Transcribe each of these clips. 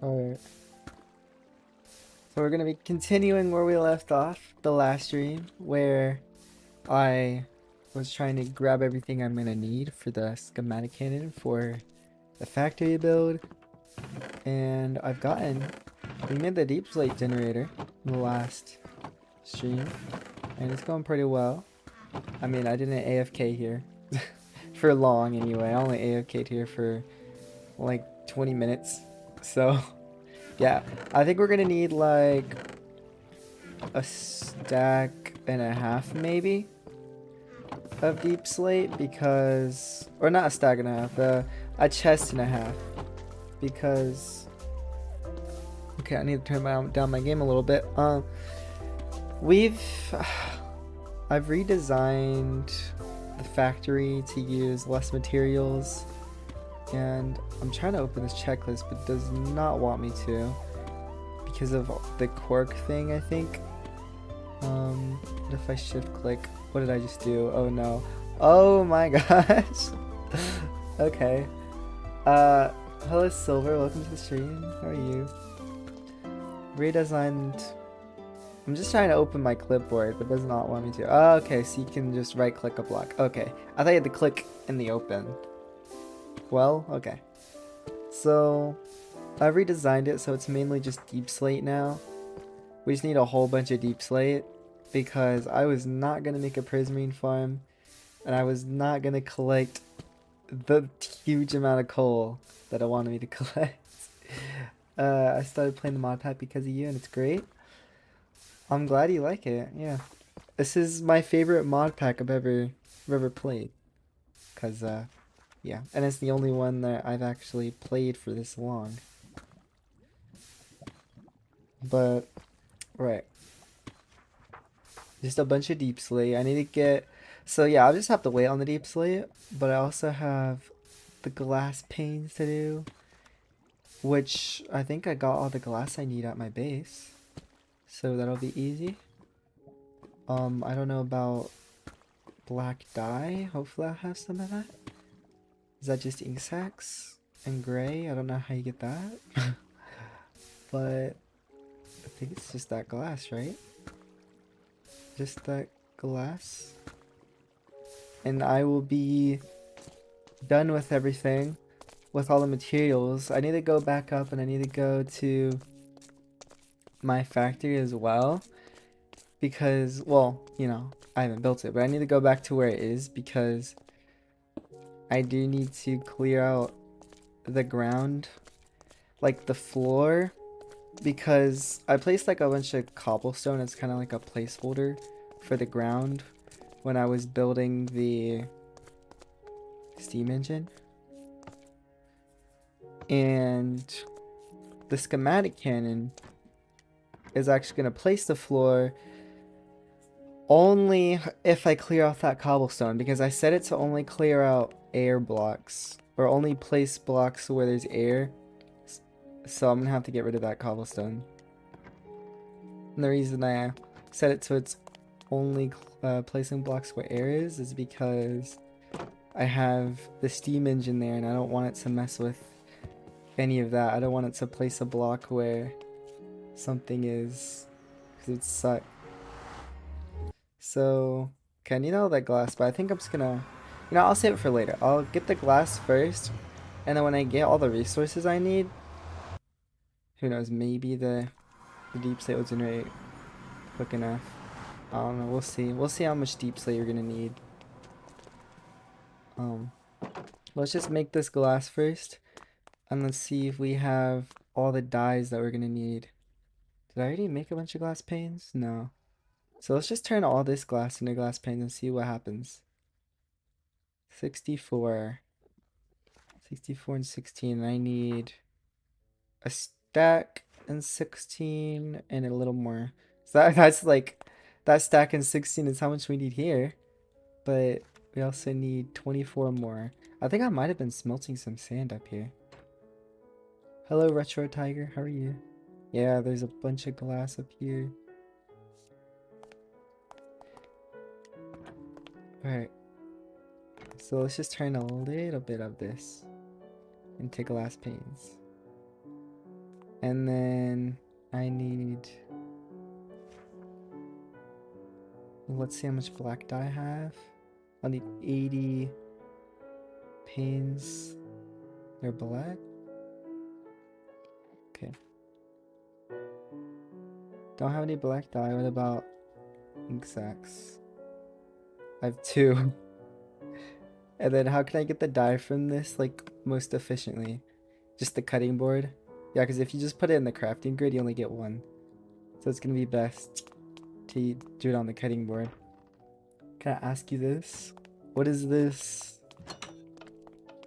Alright. So we're gonna be continuing where we left off the last stream, where I was trying to grab everything I'm gonna need for the schematic cannon for the factory build. And we made the deep slate generator in the last stream, and it's going pretty well. I mean, I didn't AFK here for long anyway. I only AFK'd here for like 20 minutes. So yeah, I think we're gonna need like a stack and a half maybe of deep slate, because, or not a stack and a half, a chest and a half, because, okay, I need to turn down my game a little bit. We've I've redesigned the factory to use less materials, and I'm trying to open this checklist but it does not want me to because of the cork thing, I think. What if I shift click? What did I just do? Oh no. Oh my gosh. Okay. Hello Silver, welcome to the stream. How are you? Redesigned. I'm just trying to open my clipboard, but it does not want me to. Oh, okay, so you can just right click a block. Okay. I thought you had to click in the open. Well, okay. So I've redesigned it so it's mainly just deep slate now. We just need a whole bunch of deep slate because I was not going to make a prismarine farm, and I was not going to collect the huge amount of coal that I wanted me to collect. I started playing the mod pack because of you, and it's great. I'm glad you like it. Yeah, this is my favorite mod pack I've ever played, cause yeah, and it's the only one that I've actually played for this long. But right, just a bunch of deep slate. I need to get, so yeah, I'll just have to wait on the deep slate, but I also have the glass panes to do, which I think I got all the glass I need at my base, so that'll be easy. I don't know about black dye. Hopefully I'll have some of that. Is that just ink sacs and gray? I don't know how you get that. But I think it's just that glass, right? Just that glass. And I will be done with everything, with all the materials. I need to go back up and I need to go to my factory as well, because, well, you know, I haven't built it, but I need to go back to where it is because I do need to clear out the ground, like the floor, because I placed like a bunch of cobblestone. It's kind of like a placeholder for the ground when I was building the steam engine. And the schematic cannon is actually going to place the floor only if I clear off that cobblestone, because I set it to only clear out air blocks, or only place blocks where there's air. So I'm gonna have to get rid of that cobblestone. And the reason I set it to it's only placing blocks where air is because I have the steam engine there and I don't want it to mess with any of that. I don't want it to place a block where something is, because it'd suck. So, okay, I need all that glass, but I think I'm just gonna, you know, I'll save it for later. I'll get the glass first, and then when I get all the resources I need, who knows, maybe the deep slate will generate quick enough. I don't know, we'll see. We'll see how much deep slate you're gonna need. Let's just make this glass first, and let's see if we have all the dyes that we're gonna need. Did I already make a bunch of glass panes? No. So let's just turn all this glass into glass panes and see what happens. 64. 64 and 16. I need a stack and 16 and a little more. So that's like, that stack and 16 is how much we need here. But we also need 24 more. I think I might have been smelting some sand up here. Hello, Retro Tiger. How are you? Yeah, there's a bunch of glass up here. Alright. So let's just turn a little bit of this into glass panes. And then I need... Let's see how much black dye I have. I'll need 80 panes. They're black? Okay. Don't have any black dye. What about ink sacs? I have 2. And then how can I get the dye from this, like, most efficiently? Just the cutting board? Yeah, because if you just put it in the crafting grid, you only get 1. So it's gonna be best to do it on the cutting board. Can I ask you this? What is this?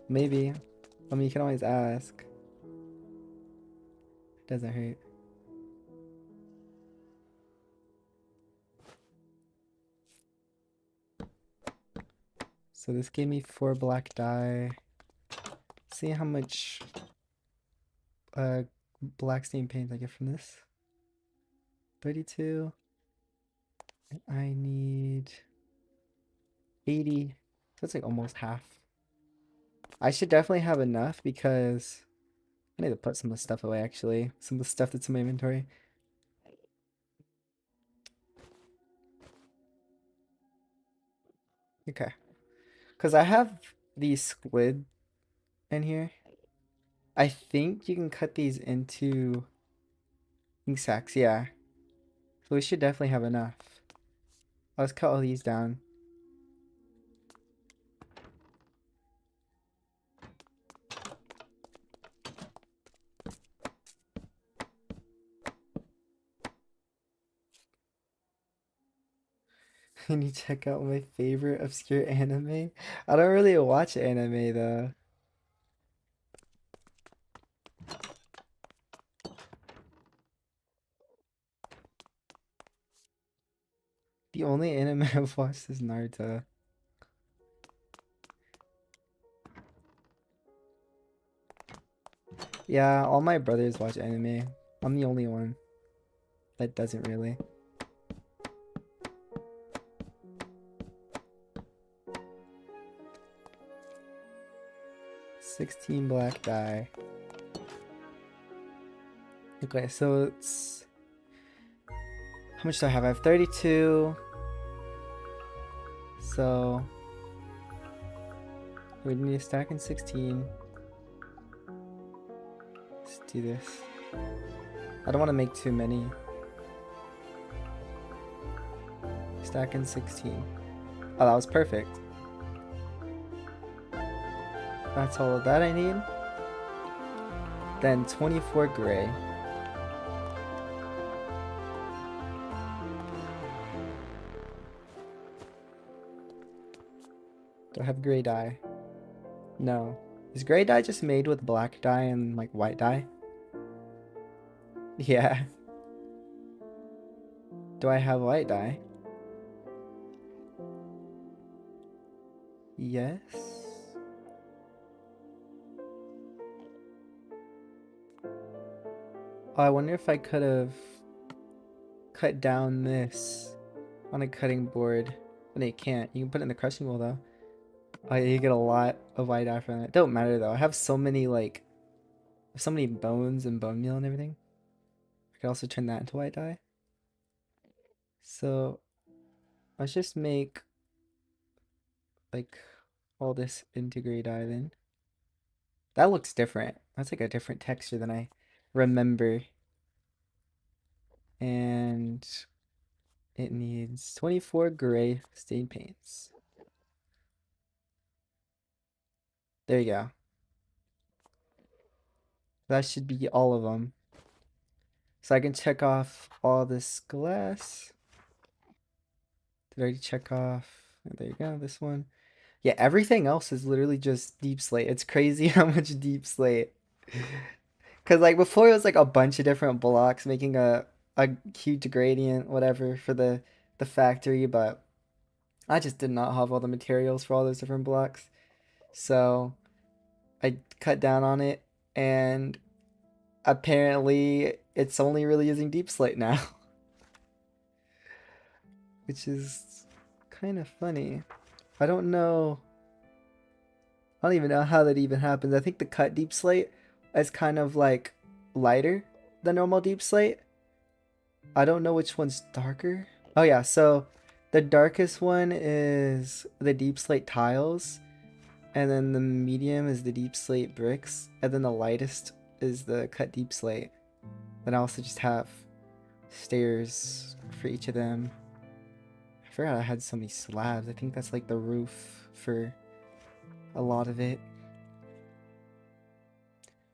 Maybe. I mean, you can always ask. It doesn't hurt. So this gave me 4 black dye. See how much black stain paint I get from this. 32. And I need 80. So it's like almost half. I should definitely have enough because I need to put some of the stuff away actually. Some of the stuff that's in my inventory. Okay. Because I have these squid in here. I think you can cut these into ink sacs, yeah. So we should definitely have enough. Let's cut all these down. Can you check out my favorite obscure anime? I don't really watch anime though. The only anime I've watched is Naruto. Yeah, all my brothers watch anime. I'm the only one that doesn't really. 16 black dye. Okay, so it's... How much do I have? I have 32. So... we need a stack in 16. Let's do this. I don't want to make too many. Stack in 16. Oh, that was perfect. That's all of that I need. Then 24 gray. Do I have gray dye? No. Is gray dye just made with black dye and like white dye? Yeah. Do I have white dye? Yes. Oh, I wonder if I could have cut down this on a cutting board. But you can't. You can put it in the crushing wheel though. Oh yeah, you get a lot of white dye from it. Don't matter though. I have so many like, so many bones and bone meal and everything. I could also turn that into white dye. So let's just make like all this into gray dye then. That looks different. That's like a different texture than I remember. And it needs 24 gray stain paints. There you go. That should be all of them. So I can check off all this glass. Did I already check off? There you go, this one. Yeah, everything else is literally just deep slate. It's crazy how much deep slate. Because like before it was like a bunch of different blocks making a huge gradient, whatever, for the factory, but I just did not have all the materials for all those different blocks. So I cut down on it, and apparently it's only really using deep slate now. Which is kind of funny. I don't know. I don't even know how that even happens. I think the cut deep slate is kind of like lighter the normal deep slate. I don't know which one's darker. Oh yeah, so the darkest one is the deep slate tiles, and then the medium is the deep slate bricks, and then the lightest is the cut deep slate. Then I also just have stairs for each of them. I forgot I had so many slabs. I think that's like the roof for a lot of it.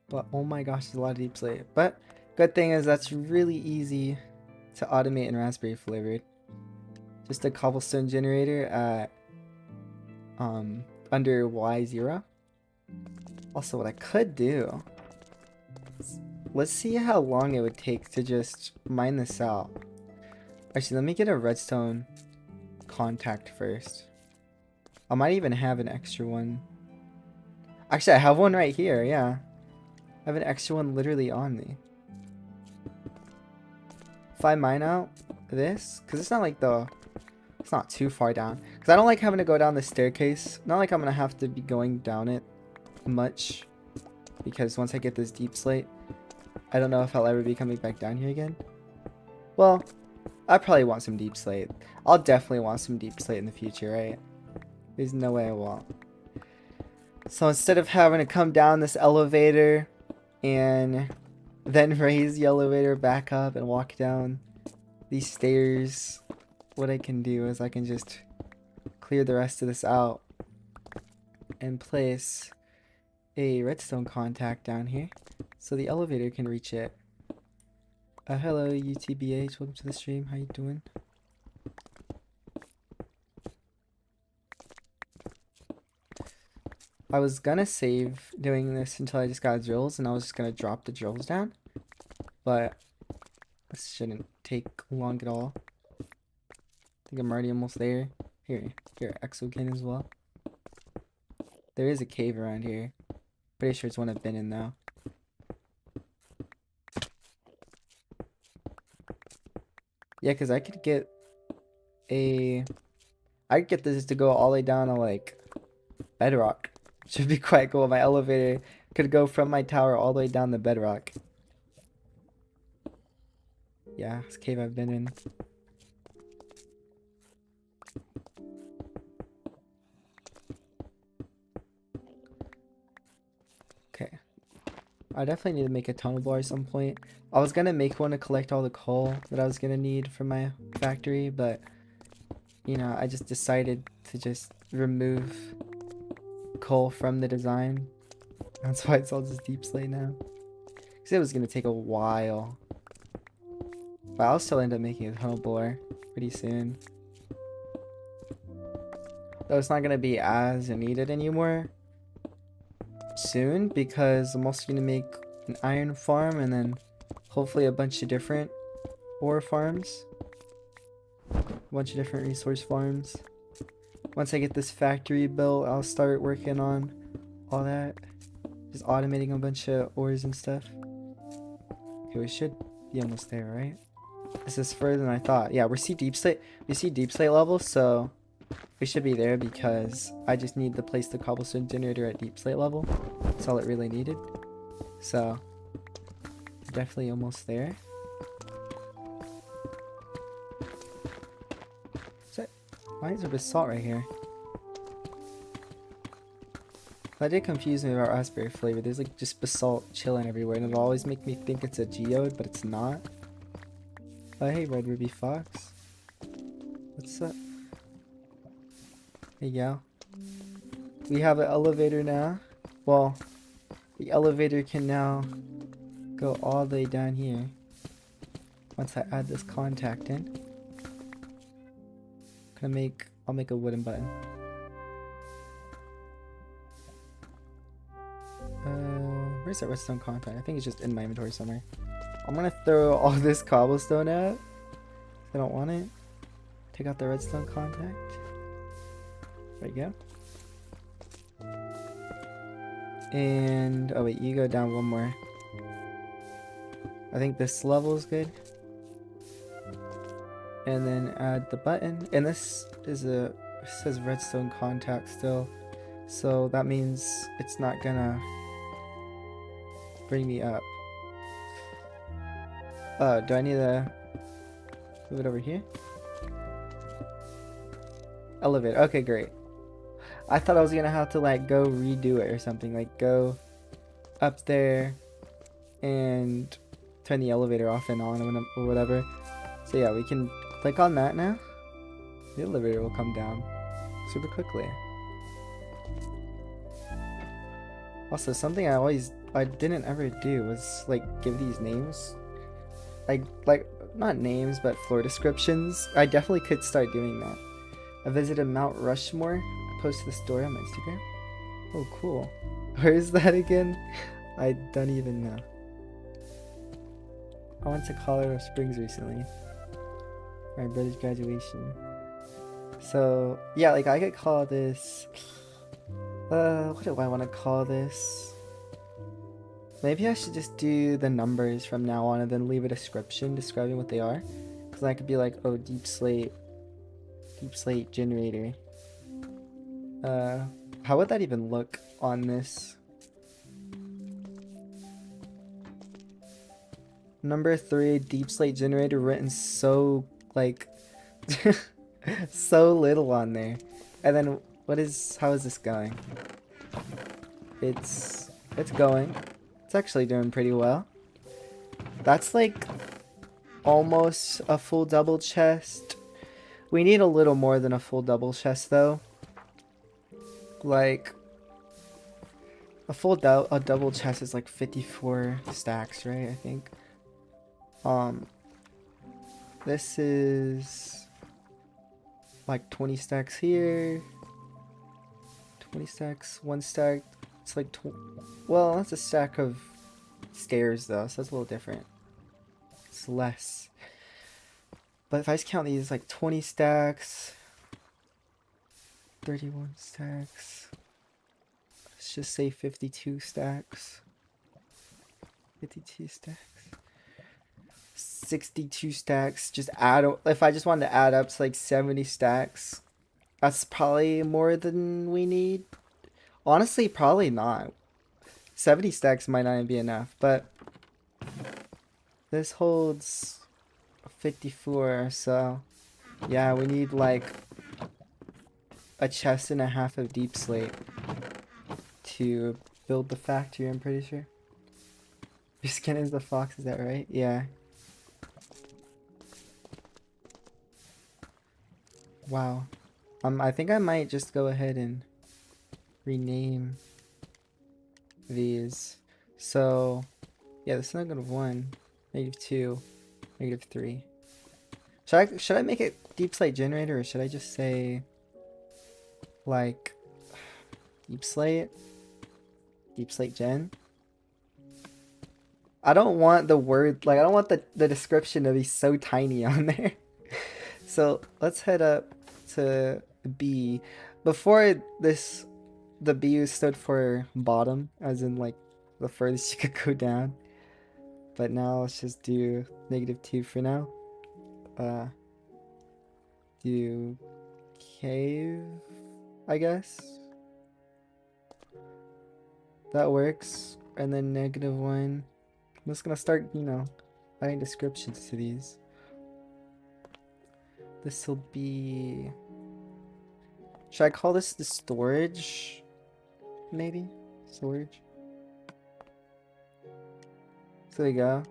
But oh my gosh, there's a lot of deep slate. But good thing is that's really easy to automate in Raspberry Flavoured. Just a cobblestone generator at under Y0. Also, what I could do, let's see how long it would take to just mine this out. Actually, let me get a redstone contact first. I might even have an extra one. Actually, I have one right here, yeah. I have an extra one literally on me. If I mine out this, because it's not like it's not too far down. Because I don't like having to go down the staircase. Not like I'm going to have to be going down it much. Because once I get this deep slate, I don't know if I'll ever be coming back down here again. Well, I probably want some deep slate. I'll definitely want some deep slate in the future, right? There's no way I won't. So instead of having to come down this elevator and then raise the elevator back up and walk down these stairs, what I can do is I can just clear the rest of this out and place a redstone contact down here so the elevator can reach it. Hello UTBH, welcome to the stream, how you doing? I was gonna save doing this until I just got drills, and I was just gonna drop the drills down, but this shouldn't take long at all. I think I'm already almost there. Here, Exokin as well. There is a cave around here. Pretty sure it's one I've been in though. Yeah, because I could get this to go all the way down to like bedrock. Should be quite cool. My elevator could go from my tower all the way down the bedrock. Yeah, this cave I've been in. Okay. I definitely need to make a tunnel bar at some point. I was gonna make one to collect all the coal that I was gonna need for my factory, but you know, I just decided to just remove coal from the design. That's why it's all just deep slate now. Because it was gonna take a while. But I'll still end up making a tunnel bore pretty soon. Though it's not gonna be as needed anymore soon, because I'm also gonna make an iron farm and then hopefully a bunch of different ore farms. A bunch of different resource farms. Once I get this factory built, I'll start working on all that. Just automating a bunch of ores and stuff. Okay, we should be almost there, right? This is further than I thought. Yeah, we see deep slate levels, so we should be there because I just need to place the cobblestone generator at deep slate level. That's all it really needed. So, definitely almost there. Why is there basalt right here? That did confuse me about Raspberry Flavoured. There's like just basalt chilling everywhere, and it'll always make me think it's a geode, but it's not. Oh hey, Red Ruby Fox. What's up? There you go. We have an elevator now. Well, the elevator can now go all the way down here. Once I add this contact in. I'll make a wooden button. Where's that redstone contact? I think it's just in my inventory somewhere. I'm gonna throw all this cobblestone out. I don't want it. Take out the redstone contact. There you go. And oh wait, you go down one more. I think this level is good. And then add the button. And this is it says redstone contact still. So that means it's not gonna bring me up. Oh, do I need to move it over here? Elevator. Okay, great. I thought I was gonna have to like go redo it or something. Like go up there and turn the elevator off and on or whatever. So yeah, we can click on that now. The elevator will come down super quickly. Also, something I didn't ever do was like give these names. Like not names, but floor descriptions. I definitely could start doing that. I visited Mount Rushmore. I posted the story on my Instagram. Oh, cool. Where is that again? I don't even know. I went to Colorado Springs recently. My brother's graduation. So yeah, like I could call this. What do I want to call this? Maybe I should just do the numbers from now on and then leave a description describing what they are. Because I could be like, oh, deep slate generator. How would that even look on this? Number 3, deep slate generator, written so like so little on there. And then how is this going? It's going. It's actually doing pretty well. That's like almost a full double chest. We need a little more than a full double chest though. Like a double chest is like 54 stacks, right? I think. This is like 20 stacks here. 20 stacks, 1 stack. It's like well, that's a stack of stairs though, so that's a little different. It's less. But if I just count these, like 20 stacks, 31 stacks. Let's just say 52 stacks. 52 stacks. 62 stacks. Just add, if I just wanted to add up to like 70 stacks, that's probably more than we need. Honestly, probably not. 70 stacks might not even be enough, but this holds 54, so yeah, we need like a chest and a half of deep slate to build the factory, I'm pretty sure. Your skin is the fox, is that right? Yeah. Wow. I think I might just go ahead and rename these. So, yeah, this is -1, -2, -3. Should I make it deep slate generator, or should I just say like deep slate gen? I don't want the word, like I don't want the description to be so tiny on there. So let's head up to B. Before this, the B stood for bottom, as in like the furthest you could go down. But now let's just do -2 for now. Do cave, I guess. That works. And then -1. I'm just gonna start, adding descriptions to these. This will be... Should I call this the storage? Maybe? Storage? So there you go.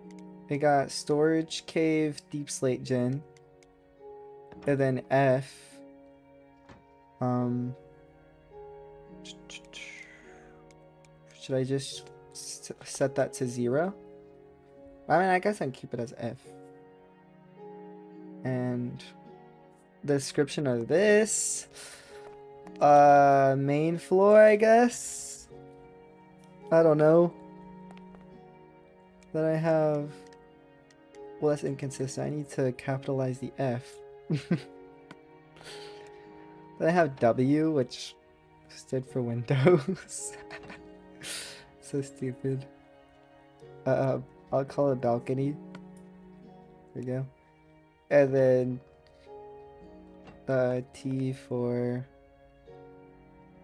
We got storage cave deep slate gen. And then F. Should I just set that to 0? I mean, I guess I can keep it as F. And the description of this, main floor, I guess. I don't know. Then I have, well, that's inconsistent. I need to capitalize the F. Then I have W, which stood for Windows. So stupid. I'll call it balcony. There we go. And then T for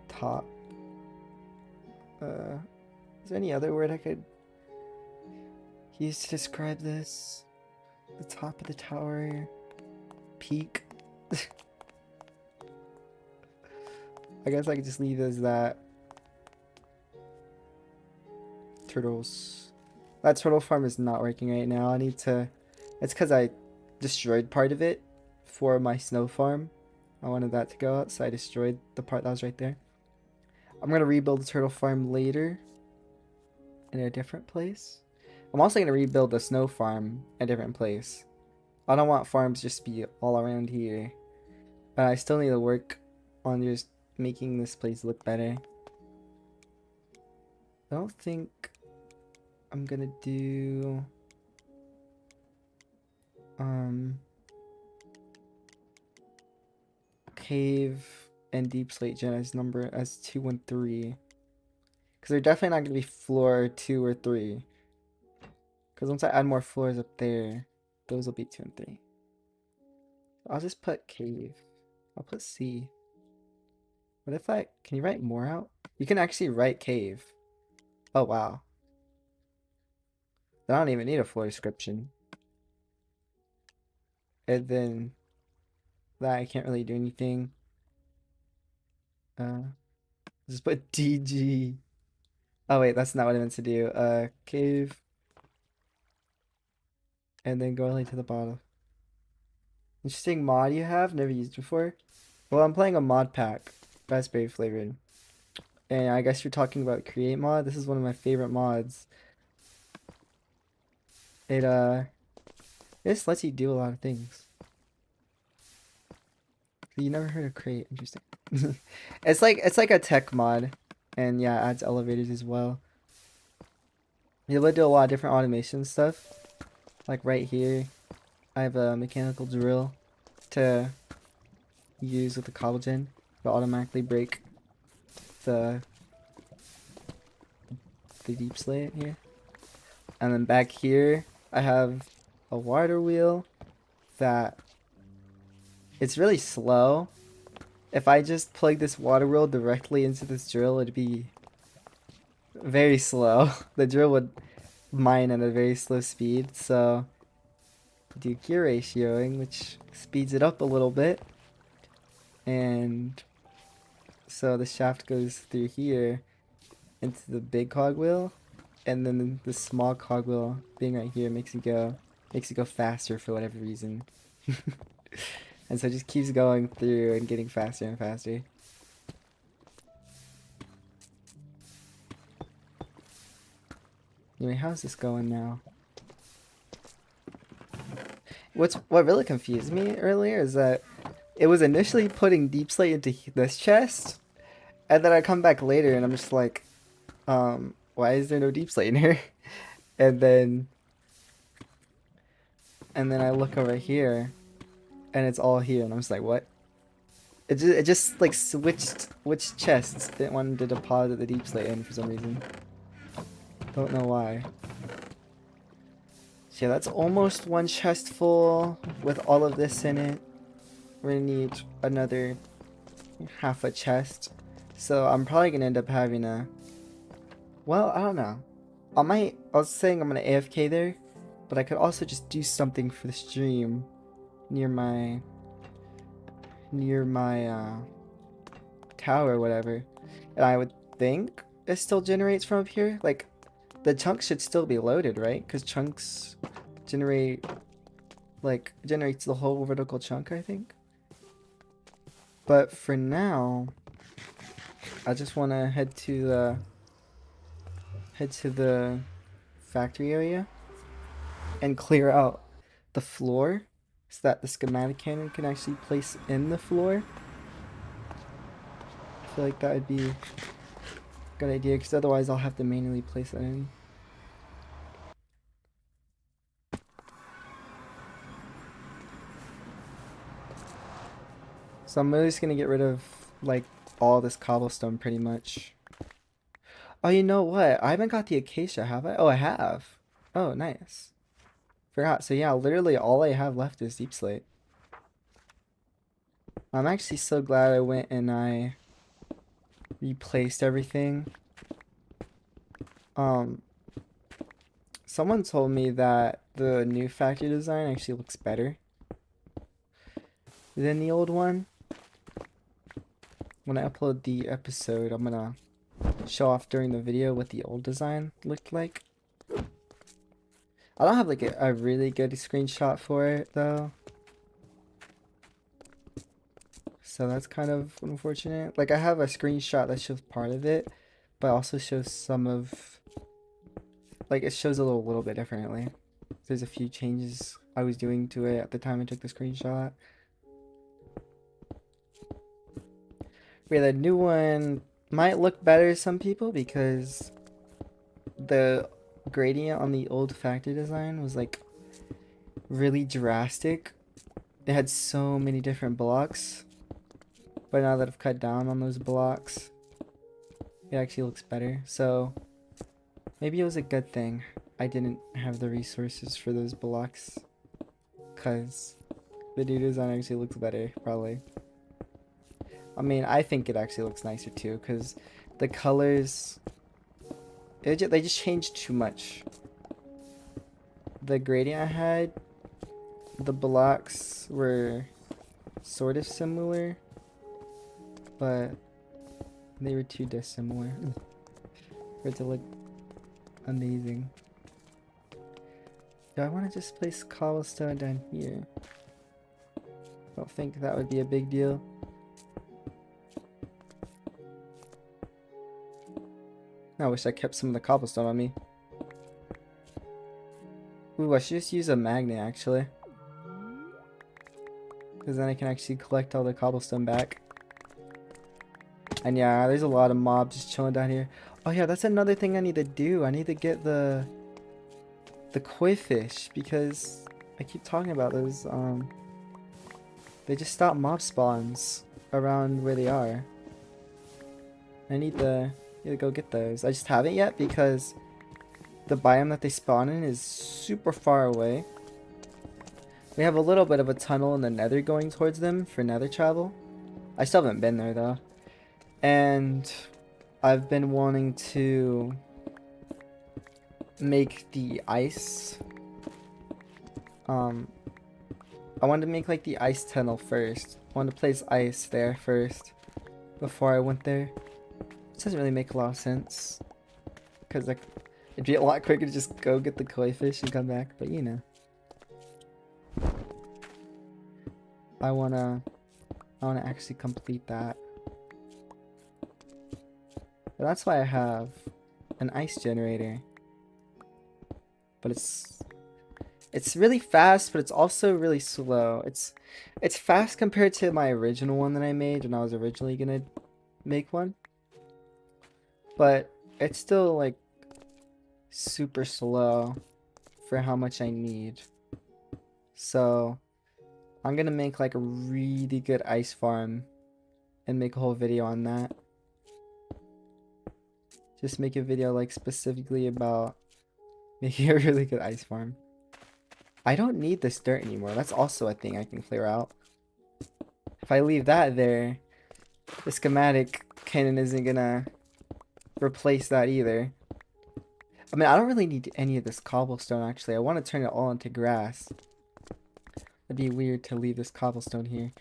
top. Is there any other word I could use to describe this? the top of the tower. Peak. I guess I could just leave it as that. Turtles. That turtle farm is not working right now. I need to... It's because I destroyed part of it for my snow farm. I wanted that to go out, so I destroyed the part that was right there. I'm going to rebuild the turtle farm later in a different place. I'm also going to rebuild the snow farm in a different place. I don't want farms just to be all around here. But I still need to work on just making this place look better. I don't think I'm going to do... cave and deep slate gen as 2 and 3. Because they're definitely not going to be floor 2 or 3. Because once I add more floors up there, those will be 2 and 3. I'll just put cave. I'll put C. What if can you write more out? You can actually write cave. Oh, wow. I don't even need a floor description. And then that I can't really do anything. Just put DG. Oh wait, that's not what I meant to do. Cave. And then go all the way to the bottom. Interesting mod you have, never used before. Well, I'm playing a mod pack, Raspberry Flavoured. And I guess you're talking about create mod. This is one of my favorite mods. It just lets you do a lot of things. You never heard of create, interesting. It's like a tech mod. And yeah, it adds elevators as well. You're able to do a lot of different automation stuff. Like right here, I have a mechanical drill to use with the cobble gen to automatically break the deep slate here. And then back here, I have a water wheel that it's really slow. If I just plug this water wheel directly into this drill, it'd be very slow. The drill would mine at a very slow speed, so do gear ratioing, which speeds it up a little bit. And so the shaft goes through here into the big cogwheel, and then the small cogwheel being right here makes it go faster for whatever reason. And so it just keeps going through and getting faster and faster. Anyway, how's this going now? What really confused me earlier is that it was initially putting deep slate into this chest, and then I come back later and I'm just like, why is there no deep slate in here? And then I look over here, and it's all here, and I'm just like, what? It just like switched which chests it wanted to deposit the deep slate in for some reason. Don't know why. So yeah, that's almost one chest full with all of this in it. We're gonna need another half a chest. So I'm probably gonna end up having a... Well, I don't know. I was saying I'm gonna AFK there, but I could also just do something for the stream near my tower or whatever. And I would think it still generates from up here. Like, the chunks should still be loaded, right? Because chunks generate, like, generates the whole vertical chunk, I think. But for now, I just want to head to the factory area and clear out the floor so that the schematic cannon can actually place in the floor. I feel like that would be a good idea, because otherwise I'll have to manually place it in. So I'm really just gonna get rid of like all this cobblestone pretty much. Oh, you know what? I haven't got the acacia, have I? Oh, I have. Oh, nice. Forgot. So yeah, literally all I have left is deep slate. I'm actually so glad I went and I replaced everything. Someone told me that the new factory design actually looks better than the old one. When I upload the episode, I'm gonna show off during the video what the old design looked like. I don't have like a really good screenshot for it though. So that's kind of unfortunate. Like I have a screenshot that shows part of it, but also shows some of, like it shows a little bit differently. There's a few changes I was doing to it at the time I took the screenshot. Yeah, the new one might look better to some people because the gradient on the old factory design was like really drastic. They had so many different blocks, but now that I've cut down on those blocks, it actually looks better. So maybe it was a good thing I didn't have the resources for those blocks, because the new design actually looks better, probably. I mean, I think it actually looks nicer too, because the colors, they just changed too much. The gradient I had, the blocks were sort of similar, but they were too dissimilar for it to look amazing. Do I want to just place cobblestone down here? Don't think that would be a big deal. I wish I kept some of the cobblestone on me. Ooh, I should just use a magnet actually, because then I can actually collect all the cobblestone back. And yeah, there's a lot of mobs just chilling down here. Oh yeah, that's another thing I need to do. I need to get the koi fish, because I keep talking about those. They just stop mob spawns around where they are. I need to go get those. I just haven't yet because the biome that they spawn in is super far away. We have a little bit of a tunnel in the nether going towards them for nether travel. I still haven't been there though. And I've been wanting to make the ice. I wanted to make like the ice tunnel first. I wanted to place ice there first before I went there. This doesn't really make a lot of sense, because like it'd be a lot quicker to just go get the koi fish and come back, but you know. I wanna actually complete that. But that's why I have an ice generator. But it's really fast, but it's also really slow. It's fast compared to my original one that I made when I was originally gonna make one. But it's still like super slow for how much I need. So I'm gonna make like a really good ice farm and make a whole video on that. Just make a video like specifically about making a really good ice farm. I don't need this dirt anymore. That's also a thing I can clear out. If I leave that there, the schematic cannon isn't gonna replace that either. I mean, I don't really need any of this cobblestone actually. I want to turn it all into grass. It'd be weird to leave this cobblestone here.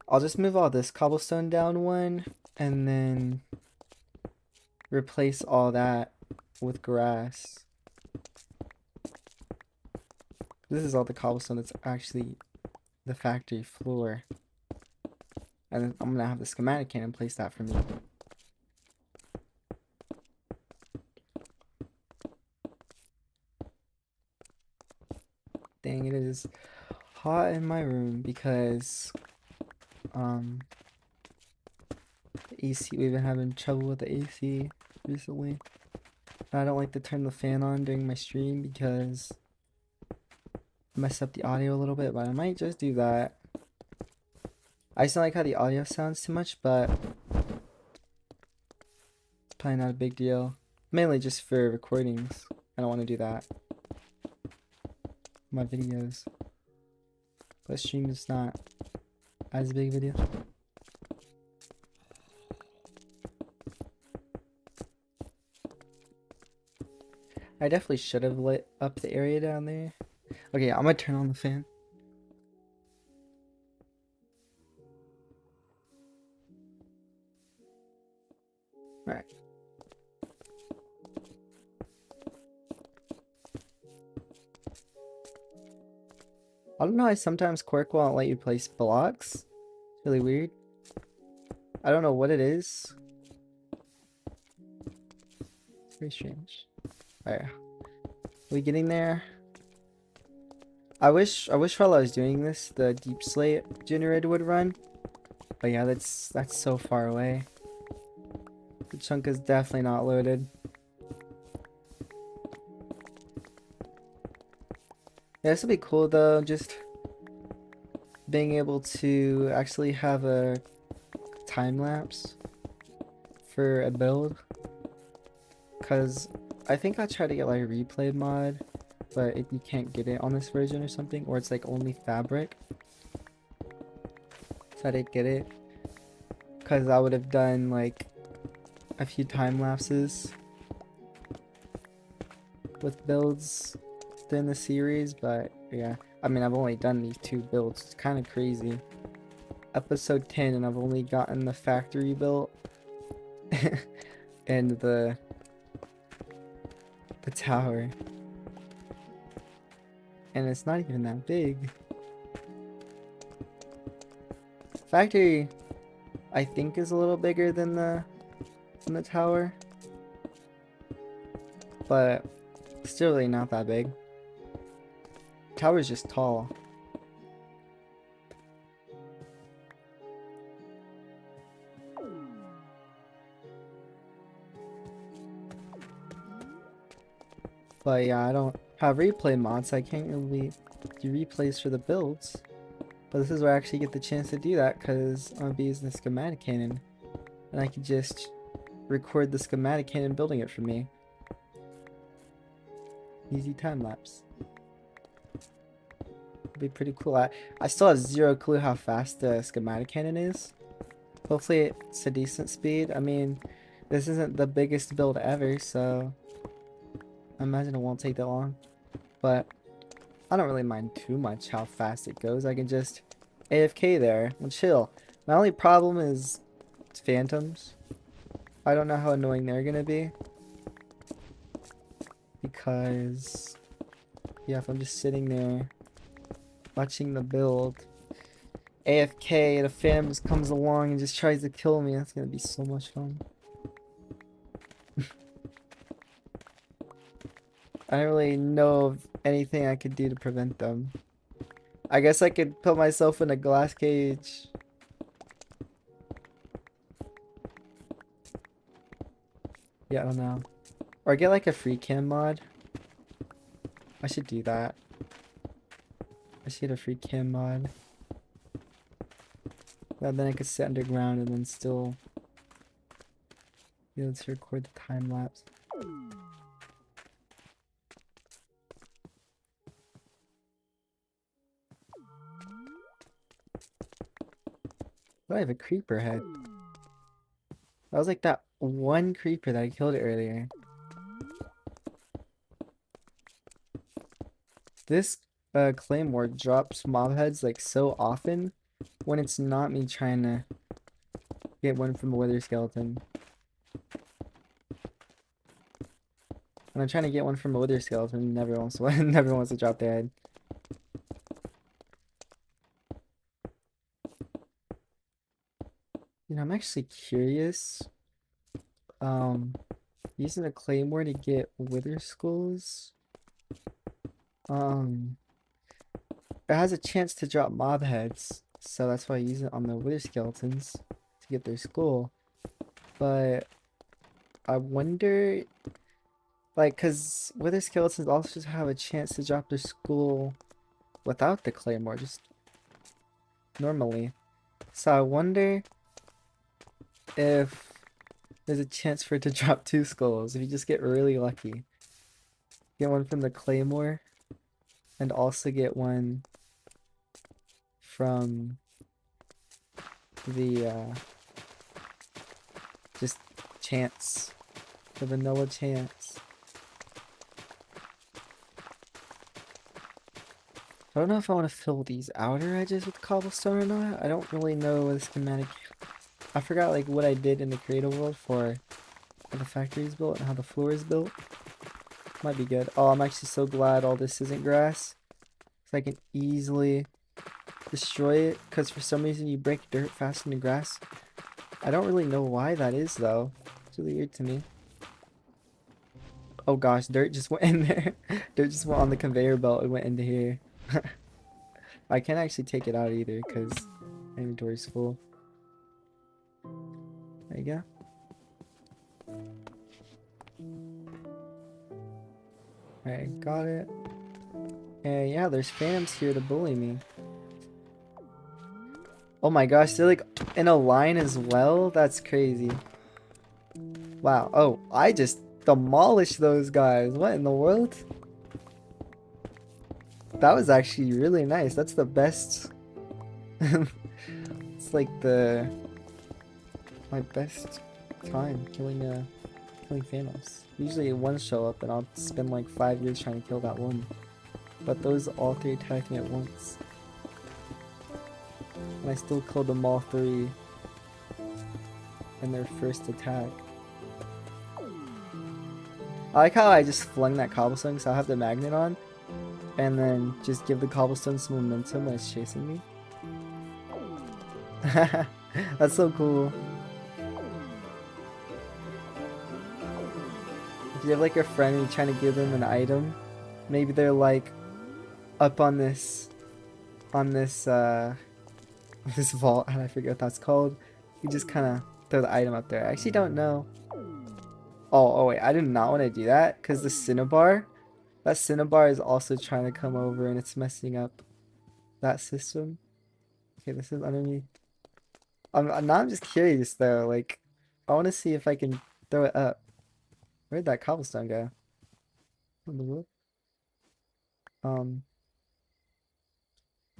I'll just move all this cobblestone down one and then replace all that with grass. This is all the cobblestone that's actually the factory floor. And I'm gonna have the schematic cannon place that for me. Dang, it is hot in my room because the AC, we've been having trouble with the AC recently. I don't like to turn the fan on during my stream because I mess up the audio a little bit, but I might just do that. I just don't like how the audio sounds too much, but it's probably not a big deal. Mainly just for recordings. I don't want to do that. My videos. But stream is not as big a video. I definitely should have lit up the area down there. Okay, I'm gonna turn on the fan. Alright. I don't know why sometimes Quirk won't let you place blocks. It's really weird. I don't know what it is. It's very strange. Alright. Are we getting there? I wish while I was doing this, the deep slate generator would run. But yeah, that's so far away. The chunk is definitely not loaded. Yeah, this would be cool though, just being able to actually have a time lapse for a build. Cause I think I tried to get like a replay mod, but you can't get it on this version or something, or it's like only fabric. So I didn't get it. Cause I would have done like a few time lapses with builds during the series, but yeah. I mean, I've only done these 2 builds. It's kind of crazy. Episode 10 and I've only gotten the factory built and the tower. And it's not even that big. Factory, I think, is a little bigger than the tower. But still really not that big. Tower's just tall. But yeah, I don't have replay mods. I can't really do replays for the builds. But this is where I actually get the chance to do that because I'm going to be using the schematic cannon. And I can just record the schematic cannon building it for me. Easy time lapse. It'd be pretty cool. I still have zero clue how fast the schematic cannon is. Hopefully it's a decent speed. I mean, this isn't the biggest build ever, so I imagine it won't take that long. But I don't really mind too much how fast it goes. I can just AFK there and chill. My only problem is phantoms. I don't know how annoying they're gonna be. Because, yeah, if I'm just sitting there watching the build, AFK, the phantom just comes along and just tries to kill me. That's gonna be so much fun. I don't really know of anything I could do to prevent them. I guess I could put myself in a glass cage. Yeah, I don't know. Or get like a free cam mod. I should do that. I should get a free cam mod. Well, then I could sit underground and then still be able to record the time lapse. Oh, I have a creeper head. That was like that one creeper that I killed earlier. This claymore drops mob heads like so often when it's not me trying to get one from a wither skeleton. When I'm trying to get one from a wither skeleton, never wants never wants to drop their head. You know, I'm actually curious. Using a claymore to get wither skulls. It has a chance to drop mob heads, so that's why I use it on the wither skeletons to get their skull. But I wonder, like, cause wither skeletons also just have a chance to drop their skull without the claymore, just normally. So I wonder if there's a chance for it to drop 2 skulls if you just get really lucky. Get one from the claymore and also get one from the just chance, the vanilla chance. I don't know if I want to fill these outer edges with cobblestone or not. I don't really know what the schematic. I forgot like what I did in the creative world for how the factory is built and how the floor is built. Might be good. Oh, I'm actually so glad all this isn't grass. So I can easily destroy it. Because for some reason you break dirt faster than grass. I don't really know why that is though. It's really weird to me. Oh gosh, dirt just went in there. Dirt just went on the conveyor belt and went into here. I can't actually take it out either because my inventory's full. There you go. Alright, got it. And yeah, there's phantoms here to bully me. Oh my gosh, they're like in a line as well? That's crazy. Wow. Oh, I just demolished those guys. What in the world? That was actually really nice. That's the best. It's like my best time killing Thanos. Usually one show up and I'll spend like 5 years trying to kill that one. But those all three attacked me at once. And I still killed them all three in their first attack. I like how I just flung that cobblestone because I'll have the magnet on. And then just give the cobblestone some momentum when it's chasing me. That's so cool. If you have like a friend and you're trying to give them an item, maybe they're like up on this this vault, and I forget what that's called. You just kind of throw the item up there. I actually don't know. Oh wait, I do not want to do that because the cinnabar, that cinnabar is also trying to come over and it's messing up that system. Okay, this is underneath. Now I'm just curious though. Like, I want to see if I can throw it up. Where'd that cobblestone go? On the wood.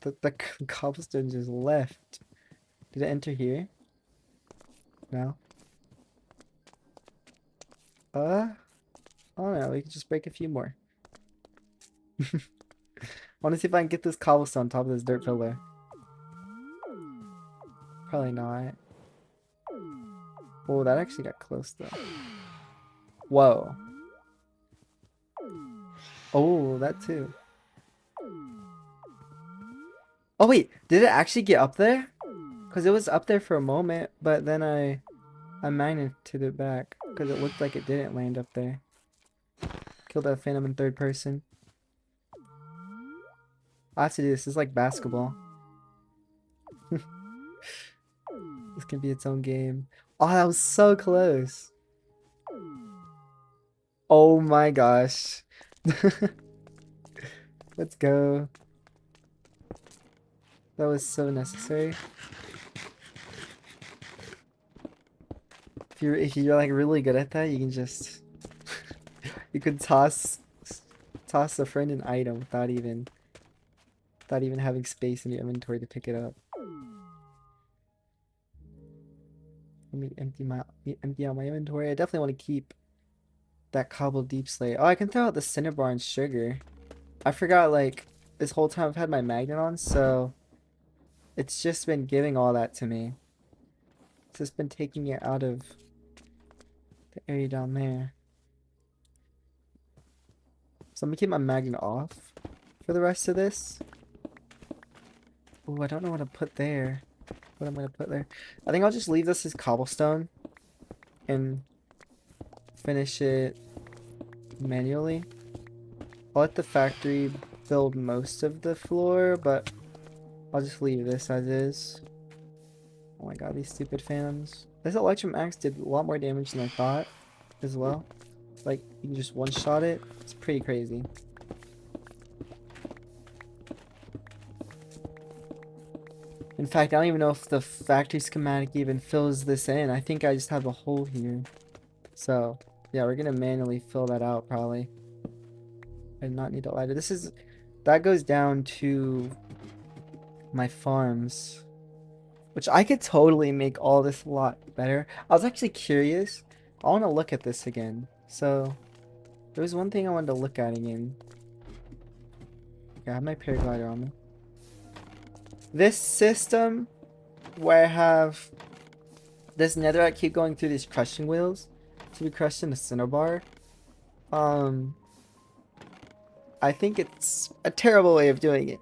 The cobblestone just left. Did it enter here? No. I don't know. We can just break a few more. I want to see if I can get this cobblestone on top of this dirt pillar. Probably not. Oh, that actually got close though. Whoa. Oh, that too. Oh wait, did it actually get up there? Because it was up there for a moment, but then I magneted it back because it looked like it didn't land up there. Killed that phantom in third person. I have to do this. This is like basketball. This can be its own game. Oh, that was so close. Oh my gosh. Let's go. That was so necessary. If you're like really good at that, you can just you could toss a friend an item without even having space in your inventory to pick it up. Let me empty out my inventory. I definitely want to keep that cobble deep slate. Oh, I can throw out the cinnabar and sugar. I forgot, like, this whole time I've had my magnet on, so it's just been giving all that to me. It's just been taking it out of the area down there. So I'm gonna keep my magnet off for the rest of this. Oh, I don't know what to put there. What I'm gonna put there. I think I'll just leave this as cobblestone and finish it manually. I'll let the factory build most of the floor, but I'll just leave this as is. Oh my god, these stupid phantoms. This electrum axe did a lot more damage than I thought as well. Like, you can just one-shot it. It's pretty crazy. In fact, I don't even know if the factory schematic even fills this in. I think I just have a hole here. So, yeah, we're gonna manually fill that out probably. I do not need a ladder. That goes down to my farms, which I could totally make all this a lot better. I was actually curious. I want to look at this again. So, there was one thing I wanted to look at again. Okay, I have my paraglider on me. This system where I have this netherite keep going through these crushing wheels to be crushed in a cinnabar. I think it's a terrible way of doing it.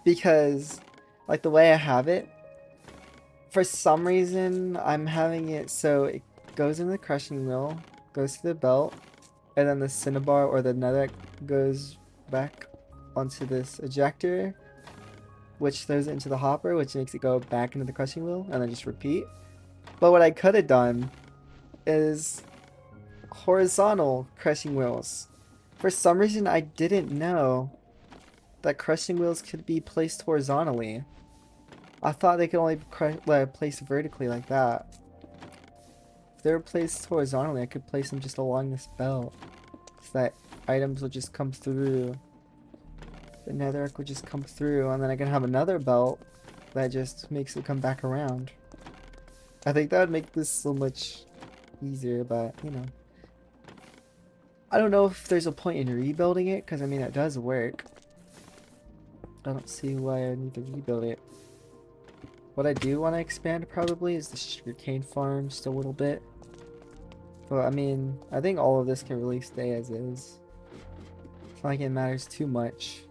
Because, like, the way I have it, for some reason, I'm having it so it goes in the crushing wheel, goes to the belt, and then the cinnabar or the netherite goes back onto this ejector, which throws it into the hopper, which makes it go back into the crushing wheel, and then just repeat. But what I could have done is horizontal crushing wheels. For some reason, I didn't know that crushing wheels could be placed horizontally. I thought they could only be placed vertically like that. If they were placed horizontally, I could place them just along this belt. So that items would just come through. The netherrack would just come through, and then I can have another belt that just makes it come back around. I think that would make this so much easier, but, you know. I don't know if there's a point in rebuilding it, because, I mean, it does work. I don't see why I need to rebuild it. What I do want to expand, probably, is the sugarcane farm just a little bit. But, I mean, I think all of this can really stay as is. It's not like it matters too much.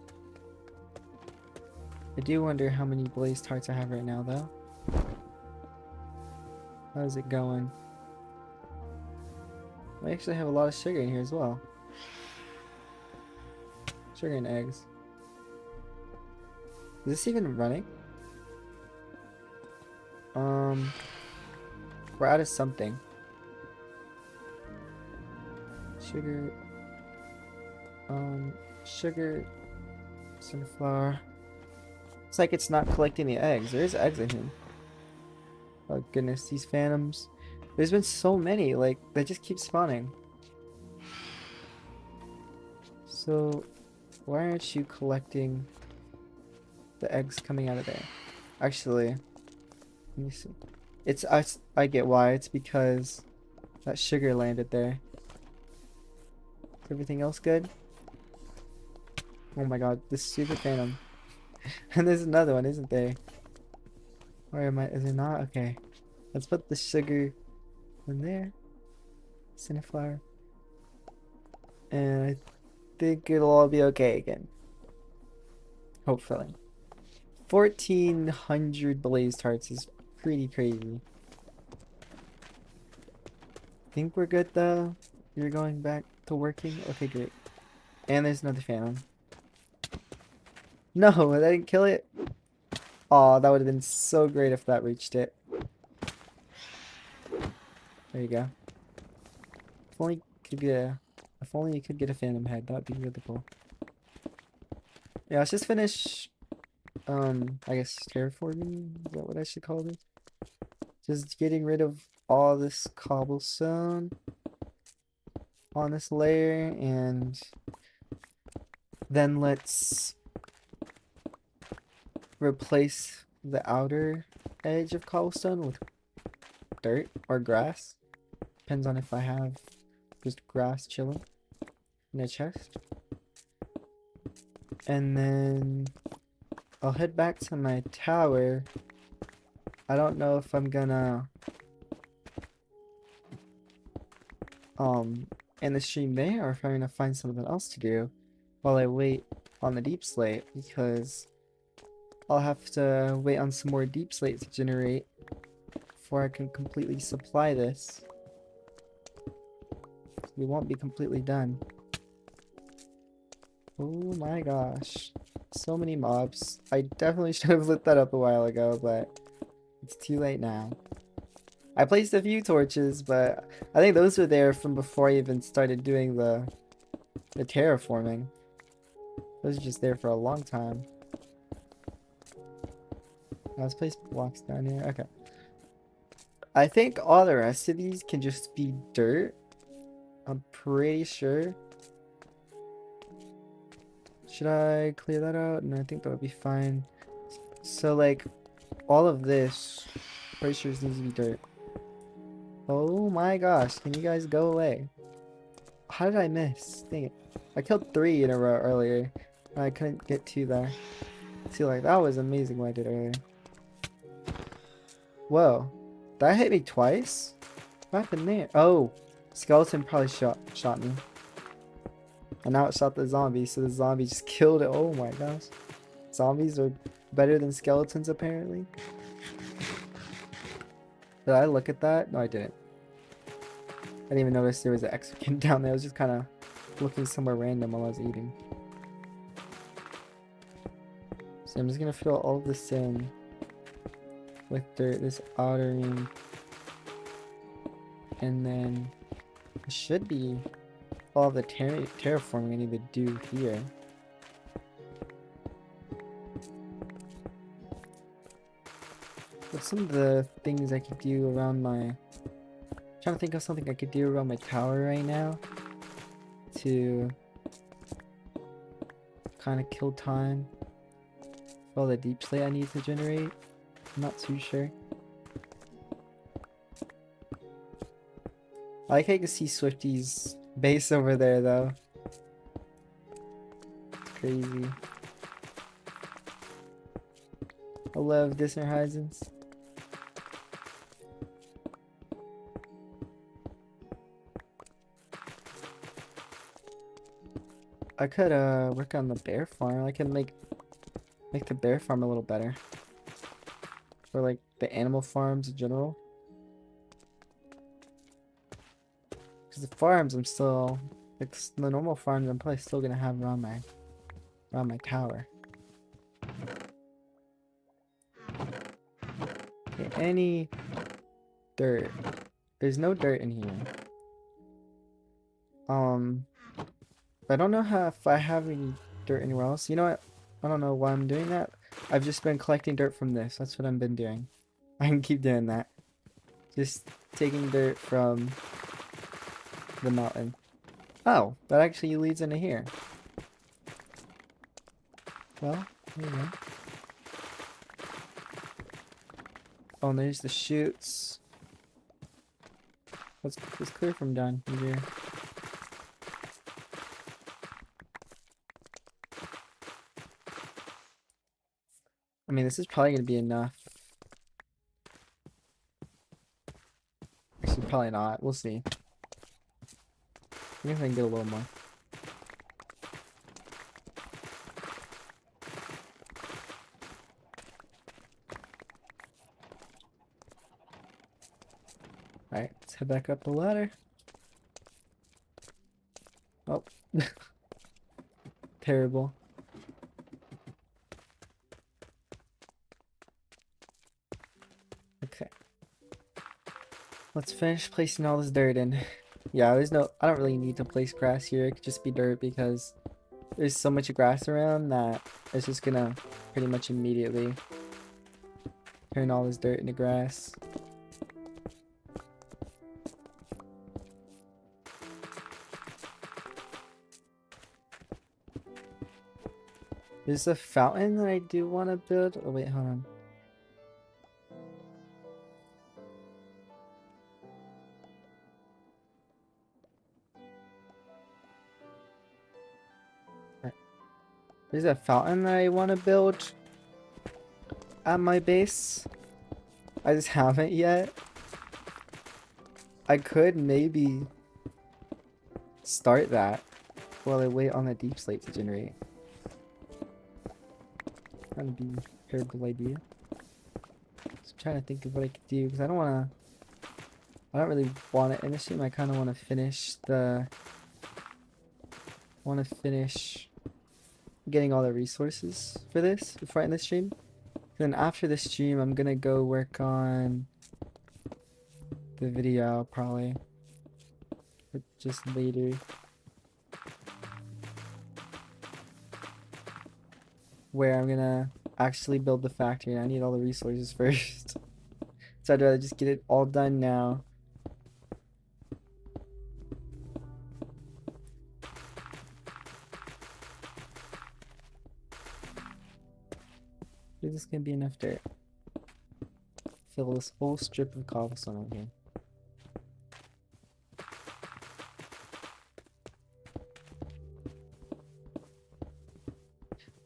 I do wonder how many blazed hearts I have right now, though. How's it going? I actually have a lot of sugar in here as well. Sugar and eggs. Is this even running? We're out of something. Sugar. Sugar. Sunflower. It's like it's not collecting the eggs. There's eggs in here. Oh goodness, these phantoms. There's been so many, like, they just keep spawning. So, why aren't you collecting the eggs coming out of there? Actually, let me see. It's us. I get why. It's because that sugar landed there. Is everything else good? Oh my god, this stupid phantom. And there's another one, isn't there? Where am I? Is it not? Okay. Let's put the sugar in there. Sunflower. And I think it'll all be okay again. Hopefully. 1,400 blazed hearts is pretty crazy. Think we're good though? You're going back to working? Okay, great. And there's another phantom. No, I didn't kill it. Aw, that would have been so great if that reached it. There you go. If only you could get a phantom head, that would be really cool. Yeah, let's just finish I guess terraforming, is that what I should call it? Just getting rid of all this cobblestone on this layer, and then let's replace the outer edge of cobblestone with dirt or grass. Depends on if I have just grass chilling in a chest. And then I'll head back to my tower. I don't know if I'm gonna end the stream there, or if I'm gonna find something else to do while I wait on the deep slate, because I'll have to wait on some more deep slate to generate before I can completely supply this. We won't be completely done. Oh my gosh. So many mobs. I definitely should have lit that up a while ago, but it's too late now. I placed a few torches, but I think those were there from before I even started doing the terraforming. Those are just there for a long time. Let's place blocks down here. Okay. I think all the rest of these can just be dirt. I'm pretty sure. Should I clear that out? And I think that would be fine. So, like, all of this, pretty sure this needs to be dirt. Oh my gosh, can you guys go away? How did I miss? Dang it. I killed 3 in a row earlier. I couldn't get to there. See, like, that was amazing what I did earlier. Whoa. That hit me twice? What happened there? Oh, skeleton probably shot me. And now it shot the zombie, so the zombie just killed it. Oh my gosh. Zombies are better than skeletons, apparently. Did I look at that? No, I didn't. I didn't even notice there was an Mexican down there. I was just kind of looking somewhere random while I was eating. So I'm just going to fill all of this in with dirt, this outer ring. And then it should be all the terraforming I need to do here. What's some of the things I could do around my... trying to think of something I could do around my tower right now to kind of kill time for all the deep slate I need to generate. I'm not too sure. I like how you can see Swifty's base over there though. It's crazy. I love Distant Horizons. I could work on the bear farm. I can make the bear farm a little better. Or like the animal farms in general. Because the farms I'm still, like the normal farms I'm probably still gonna have around my tower. Okay, any dirt. There's no dirt in here. I don't know if I have any dirt anywhere else. You know what? I don't know why I'm doing that. I've just been collecting dirt from this. That's what I've been doing. I can keep doing that. Just taking dirt from the mountain. Oh, that actually leads into here. Well, there you go. Oh, and there's the chutes. Let's clear from down here. I mean, this is probably going to be enough. Actually, probably not. We'll see. I guess I can get a little more. Alright, let's head back up the ladder. Oh. Terrible. Okay. Let's finish placing all this dirt in. Yeah, I don't really need to place grass here. It could just be dirt because there's so much grass around that it's just gonna pretty much immediately turn all this dirt into grass. There's a fountain that I do want to build. Oh wait, hold on. There's a fountain that I want to build at my base. I just haven't yet. I could maybe start that while I wait on the deep slate to generate. That'd be a terrible idea. Just trying to think of what I could do because I don't really want it in this stream. I kind of want to finish getting all the resources for this before I end the stream. Then after the stream, I'm gonna go work on the video probably, or just later. Where I'm gonna actually build the factory. I need all the resources first. So I'd rather just get it all done now. Is this gonna be enough dirt? Fill this whole strip of cobblestone over here.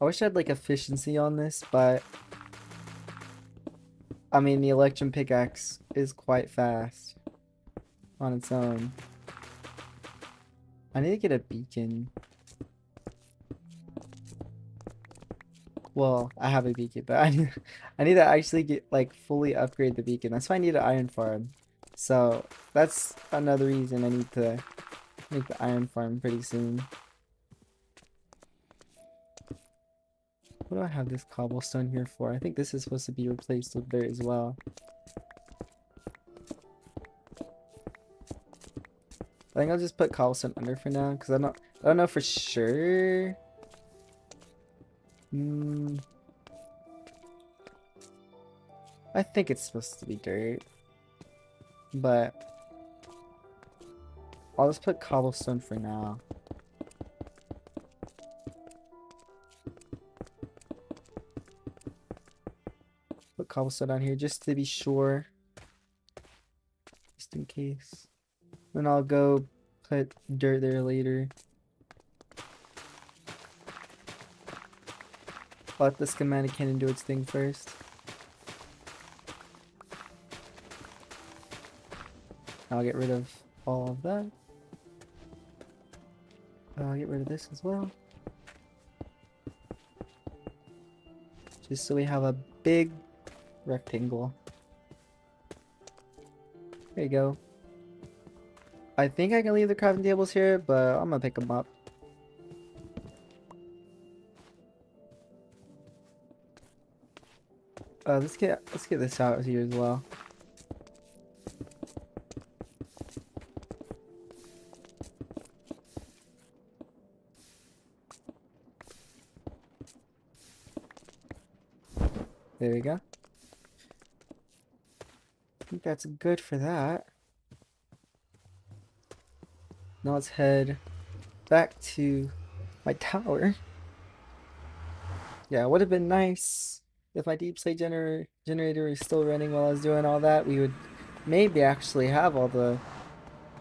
I wish I had like efficiency on this, but I mean the electrum pickaxe is quite fast on its own. I need to get a beacon. Well, I have a beacon, but I need to actually get like fully upgrade the beacon. That's why I need an iron farm. So that's another reason I need to make the iron farm pretty soon. What do I have this cobblestone here for? I think this is supposed to be replaced with dirt as well. I think I'll just put cobblestone under for now because I don't know for sure. I think it's supposed to be dirt, but I'll just put cobblestone for now. Put cobblestone down here just to be sure, just in case. Then I'll go put dirt there later. Let the schematic cannon do its thing first. I'll get rid of all of that. I'll get rid of this as well. Just so we have a big rectangle. There you go. I think I can leave the crafting tables here, but I'm gonna pick them up. Let's get this out here as well. There we go. I think that's good for that. Now let's head back to my tower. Yeah, it would have been nice if my deep slate generator is still running while I was doing all that. We would maybe actually have all the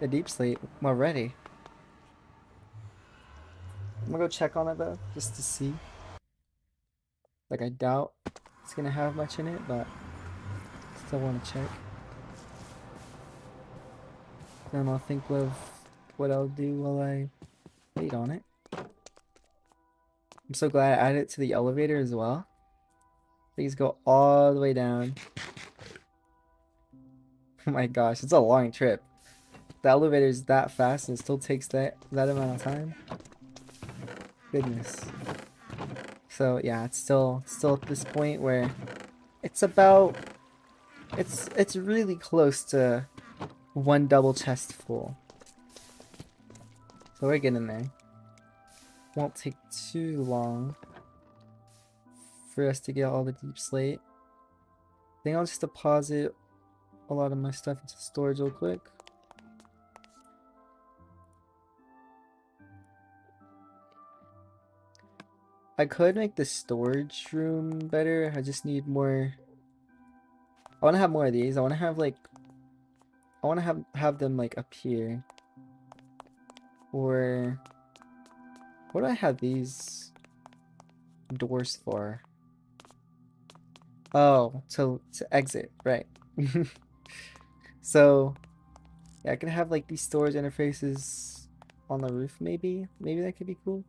deep slate already. I'm gonna go check on it though, just to see. Like, I doubt it's gonna have much in it, but still want to check. Then I'll think of what I'll do while I wait on it. I'm so glad I added it to the elevator as well. Please go all the way down. Oh my gosh, it's a long trip. The elevator is that fast and it still takes that amount of time. Goodness. So yeah, it's still at this point where it's about it's really close to one double chest full. So we're getting there. Won't take too long for us to get all the deep slate. I think I'll just deposit a lot of my stuff into storage real quick. I could make the storage room better. I just need more. I want to have more of these. I want to have like, I want to have them like up here. Or what do I have these doors for? Oh, to exit, right? So yeah, I can have like these storage interfaces on the roof. Maybe that could be cool.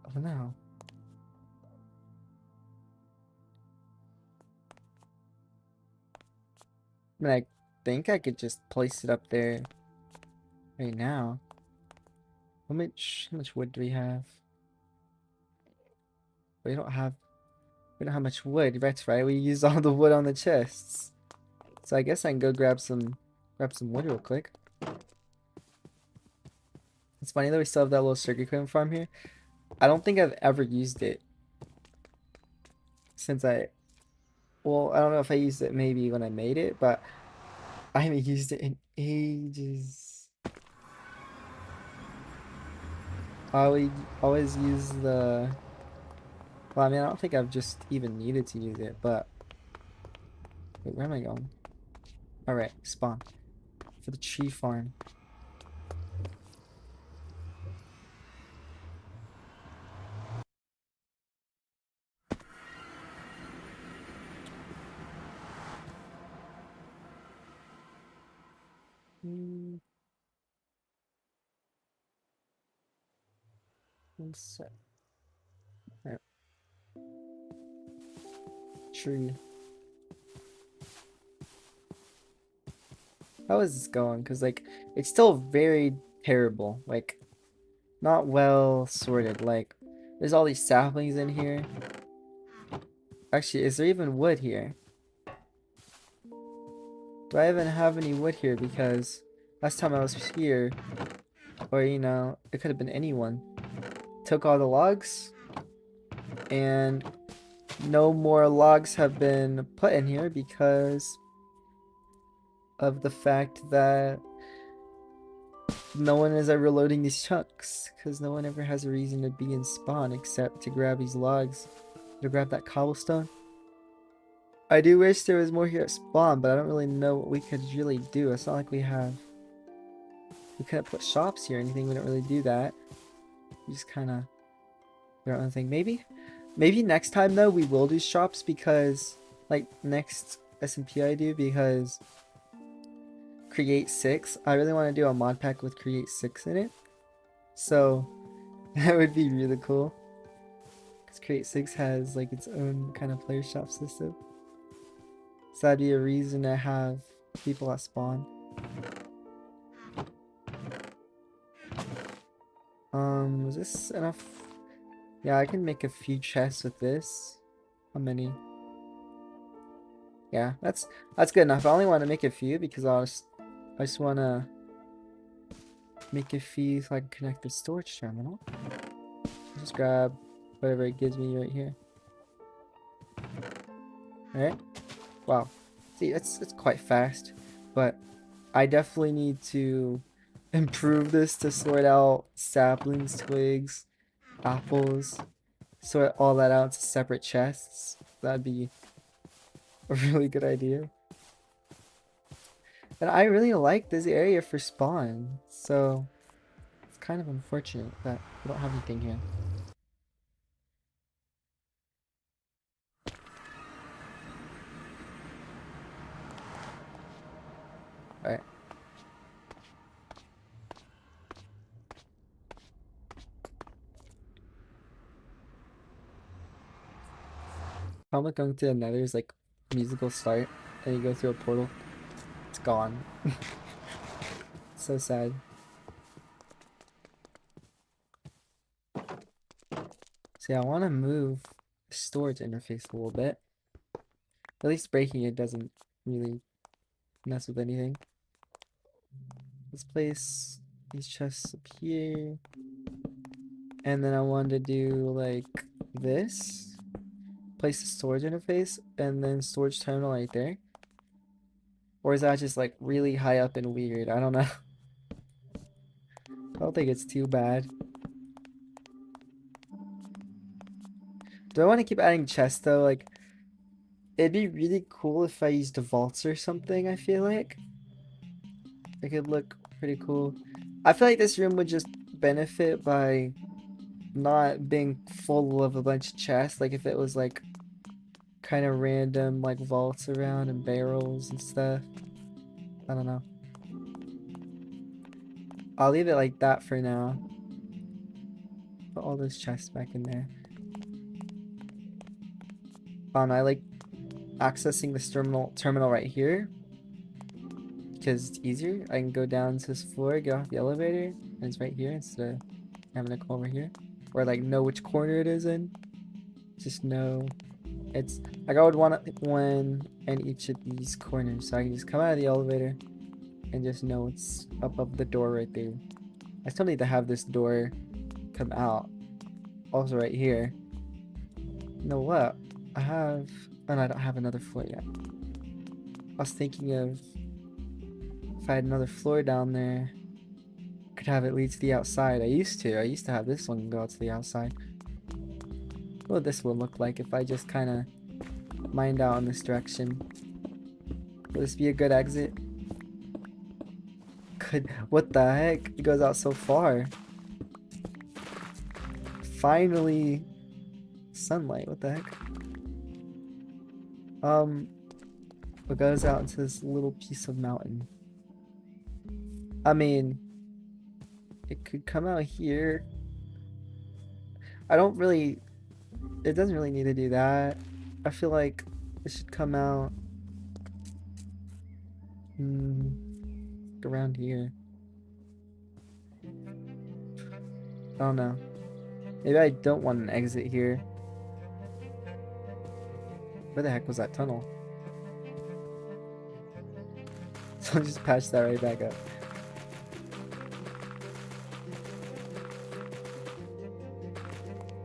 I don't know. I mean, I think I could just place it up there right now. How much wood do we have? We don't have much wood. That's right. We used all the wood on the chests. So I guess I can go grab some wood real quick. It's funny that we still have that little sugar cane farm here. I don't think I've ever used it since well, I don't know if I used it maybe when I made it, but I haven't used it in ages. I always use the... Well, I mean, I don't think I've just even needed to use it, but... Wait, where am I going? Alright, spawn. For the tree farm. So, right. Tree. How is this going? Because, like, it's still very terrible. Like, not well sorted. Like, there's all these saplings in here. Actually, is there even wood here? Do I even have any wood here? Because last time I was here, or, you know, it could have been anyone, took all the logs, and no more logs have been put in here because of the fact that no one is ever loading these chunks, because no one ever has a reason to be in spawn except to grab these logs, to grab that cobblestone. I do wish there was more here at spawn, but I don't really know what we could really do. It's not like we couldn't put shops here or anything. We don't really do that. We just kind of do our own thing. Maybe next time though we will do shops, because like next SMP I do, because Create 6, I really want to do a mod pack with Create 6 in it. So that would be really cool, because Create 6 has like its own kind of player shop system. So that'd be a reason to have people at spawn. Is this enough? Yeah, I can make a few chests with this. How many? Yeah, that's good enough. I only want to make a few because I just want to make a few so I can connect the storage terminal. Just grab whatever it gives me right here. Alright. Wow. See, it's quite fast, but I definitely need to improve this to sort out saplings, twigs, apples, sort all that out into separate chests. That'd be a really good idea. And I really like this area for spawn, so it's kind of unfortunate that we don't have anything here. Alright. Probably going to the nether's like musical start, and you go through a portal. It's gone. So sad. See, I want to move the storage interface a little bit. At least breaking it doesn't really mess with anything. Let's place these chests up here. And then I wanted to do like this. Place the storage interface and then storage terminal right there. Or is that just like really high up and weird? I don't know. I don't think it's too bad. Do I want to keep adding chests though? Like, it'd be really cool if I used vaults or something, I feel like. It could look pretty cool. I feel like this room would just benefit by not being full of a bunch of chests. Like if it was like kind of random like vaults around and barrels and stuff. I don't know. I'll leave it like that for now. Put all those chests back in there. I like accessing this terminal right here because it's easier. I can go down to this floor, get off the elevator, and it's right here instead of having to come over here. Or like know which corner it is in. Just know it's like I would want one in each of these corners, so I can just come out of the elevator and just know it's above the door right there. I still need to have this door come out. Also right here. You know what? I have... Oh, no, I don't have another floor yet. I was thinking of... If I had another floor down there, I could have it lead to the outside. I used to have this one go out to the outside. What would this one look like if I just kind of mined out in this direction? Will this be a good exit? Good. What the heck? It goes out so far. Finally, sunlight. What the heck? It goes out into this little piece of mountain. I mean, it could come out here. I don't really, it doesn't really need to do that. I feel like it should come out around here. I don't know. Maybe I don't want an exit here. Where the heck was that tunnel? So I'll just patch that right back up.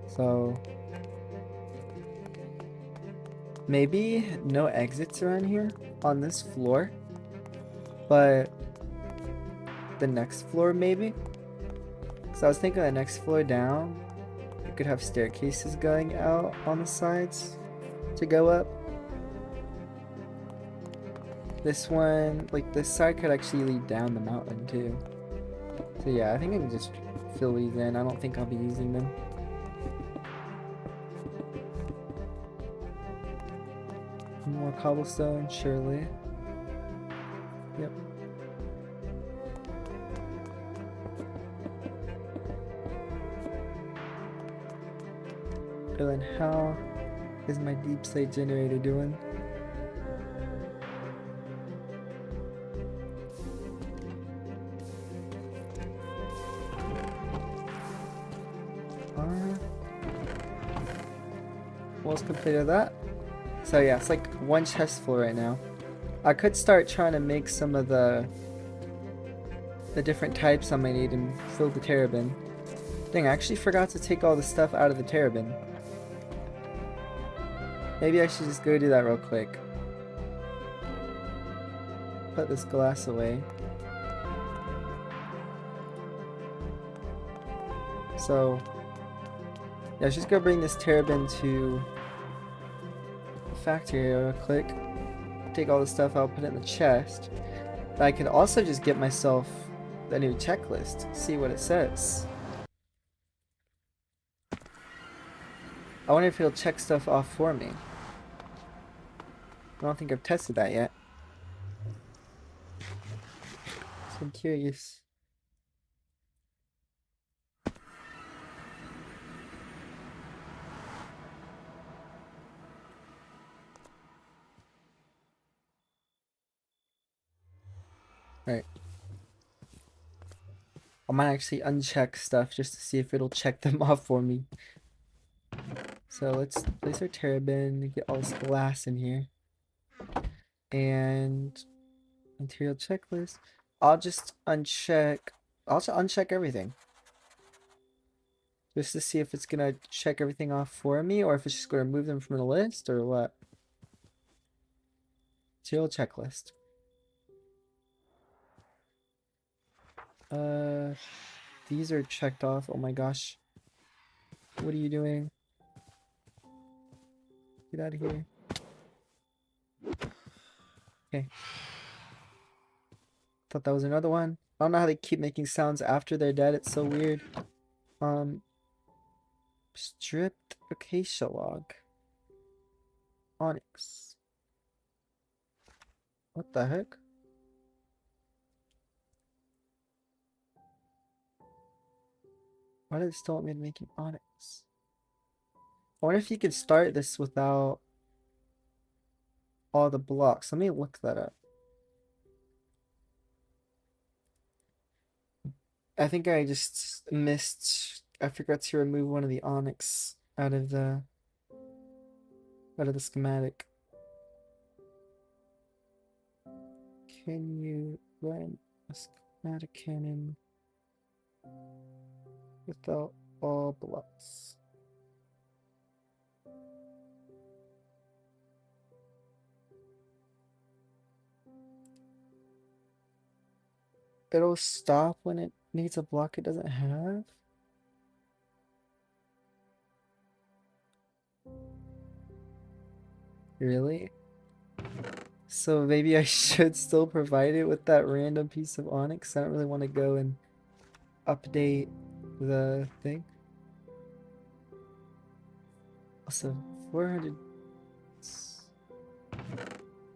So maybe no exits around here on this floor, but the next floor maybe? So I was thinking the next floor down, you could have staircases going out on the sides to go up. This one, like this side could actually lead down the mountain too. So yeah, I think I can just fill these in. I don't think I'll be using them. More cobblestone, surely. Yep. And then how is my deep slate generator doing? Almost completed that. So yeah, it's like one chest full right now. I could start trying to make some of the different types I might need and fill the terrabin. Dang, I actually forgot to take all the stuff out of the terrabin. Maybe I should just go do that real quick. Put this glass away. So yeah, let's just go bring this terrabin to the factory real quick. Take all the stuff out, put it in the chest. But I could also just get myself the new checklist, see what it says. I wonder if it'll check stuff off for me. I don't think I've tested that yet. So I'm curious. Alright. I might actually uncheck stuff just to see if it'll check them off for me. So let's place our terrabin, get all this glass in here. And material checklist. I'll just uncheck everything. Just to see if it's gonna check everything off for me or if it's just gonna remove them from the list or what. Material checklist. These are checked off. Oh my gosh. What are you doing? Get out of here. Okay. Thought that was another one. I don't know how they keep making sounds after they're dead. It's so weird. Stripped acacia log. Onyx. What the heck? Why did it still want me to make an onyx? I wonder if you could start this without all the blocks. Let me look that up. I think I just missed. I forgot to remove one of the onyx out of the schematic. Can you run a schematic cannon without all blocks? It'll stop when it needs a block it doesn't have? Really? So maybe I should still provide it with that random piece of onyx. I don't really want to go and update the thing. Also, 400.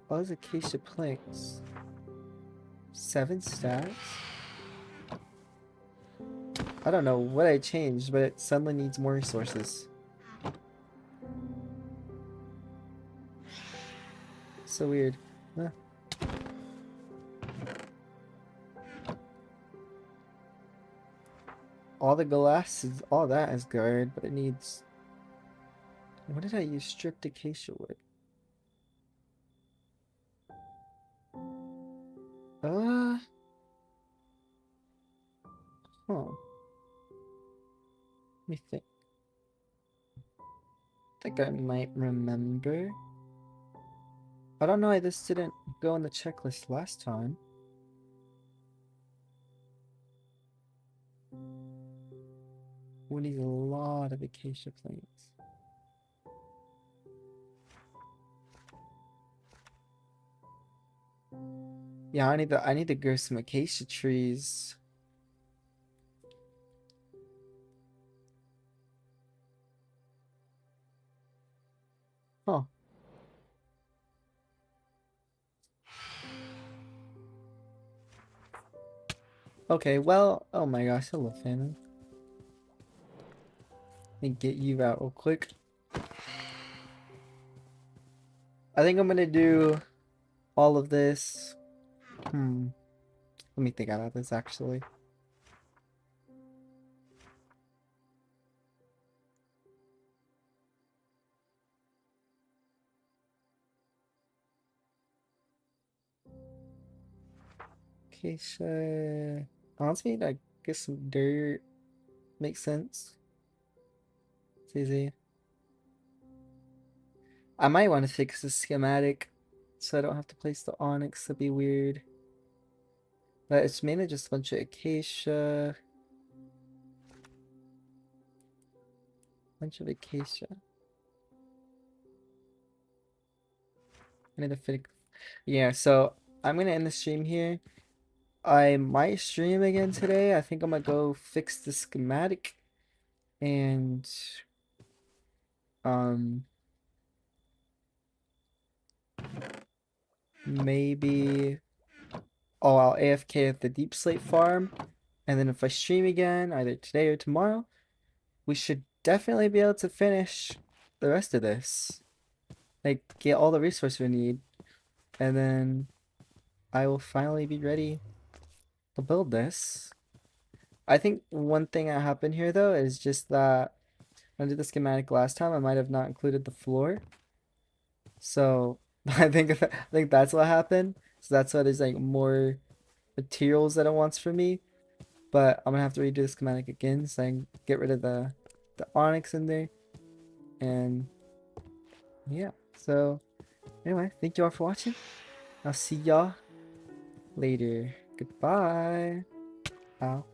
All those acacia planks. 7 stacks? I don't know what I changed, but it suddenly needs more resources. So weird. Huh. All the glass is all that is good, but it needs. What did I use stripped acacia wood? Uh, huh. Let me think. I think I might remember. I don't know why this didn't go on the checklist last time. We need a lot of acacia plants. Yeah, I need to grow some acacia trees. Huh. Okay, well, oh my gosh, hello family. Let me get you out real quick. I think I'm gonna do all of this. Let me think about this actually. Acacia. Honestly, I guess some dirt makes sense. It's easy. I might want to fix the schematic so I don't have to place the onyx. That'd be weird. But it's mainly just a bunch of acacia. Bunch of acacia. I need to fix. Yeah, so I'm gonna end the stream here. I might stream again today. I think I'm gonna go fix the schematic and um maybe I'll AFK at the Deep Slate farm, and then if I stream again either today or tomorrow, we should definitely be able to finish the rest of this. Like get all the resources we need, and then I will finally be ready to build this. I think one thing that happened here though is just that when I did the schematic last time, I might have not included the floor. So I think that's what happened. So that's why there's like more materials that it wants from me. But I'm gonna have to redo the schematic again so I can get rid of the onyx in there. And yeah. So anyway, thank you all for watching. I'll see y'all later. Goodbye. Ow.